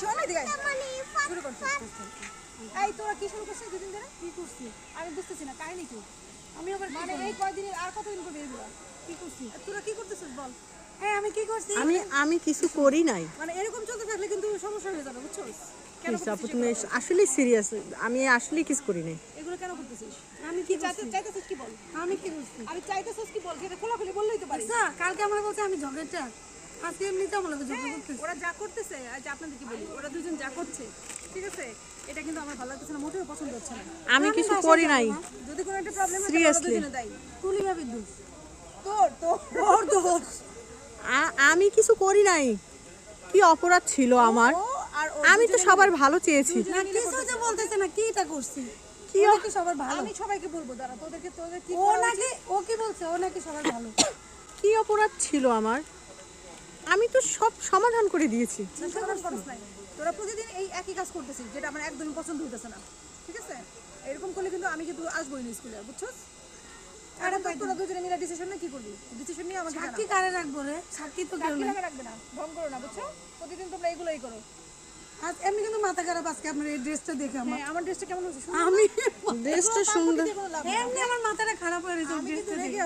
শোন এদিকে শুরু করছিস এই তোরা কি শুরু করছিস দুদিন ধরে কি করছিস আমি বুঝতেছি না কাহিনী কি আমি আবার মানে এই কয়দিন আর কতদিন করবে এগুলো কি করছিস তোরা কি করতেছিস বল হ্যাঁ আমি কি করছি আমি কিছু করি নাই। মানে এরকম চলতে থাকলে কিন্তু সমস্যা হয়ে যাবে বুঝছো কেন আপু তুমি আসলে সিরিয়াস? আমি আসলে কিছু করি নাই। এগুলো কেন করতেছিস আমি কি চাইতেছিস কি বল আমি কি করছি আমি চাইতেছিস কি বল এটা খোলাখুলি বললেই তো পারি স্যার কালকে আমরা বলছে আমি ঝগড়াটা আজকে এমনিতে আমরা ঝগড়া করতেছি ওরা যা করতেছে আজ আপনাদের কি বলি ওরা দুজন যা করছে ঠিক আছে এটা কিন্তু আমার ভালো লাগতেছে না মোটেও পছন্দ হচ্ছে না আমি কিছু করি নাই। যদি কোনো একটা প্রবলেম হয় তাহলে দুজনে দায়ী তুলি ভাবি দোষ তোর দোষ আমি কিছু করি নাই। কি অপরাধ ছিল আমার? আমি তো সবার ভালো চেয়েছি। না কিছু যে বলতেছে না কি এটা করছি কি কি সবার ভালো আমি সবাইকে বলবো দাঁড়া তোদের কি ও নাকি ও কি বলছে ও নাকি সবার ভালো কি অপরাধ ছিল আমার? আমি তো সব সমাধান করে দিয়েছি। সমাধান করছ নাই তোরা প্রতিদিন এই একই কাজ করতেছিস যেটা আমার একদমই পছন্দ হইতেছে না ঠিক আছে এরকম করলে কিন্তু আমি কিন্তু আসবই না স্কুলে বুঝছস আরে তো তোরা দুজনে মিলে ডিসিশন নিয়ে কি করবি ডিসিশন নিয়ে আমাকে সাক্ষী কারে রাখবো রে সাক্ষী তো কেউ রাখবে না ভঙ্গ করো না বুঝছো প্রতিদিন তোমরা এগুলাই করো আজ এমনি কিন্তু মাথা খারাপ আজকে আপনার এই ড্রেসটা দেখে আমার ড্রেসটা কেমন হচ্ছে আমি ড্রেসটা সুন্দর এমনি আমার মাথাটা খারাপ হয়ে গেছে ড্রেসটা দেখে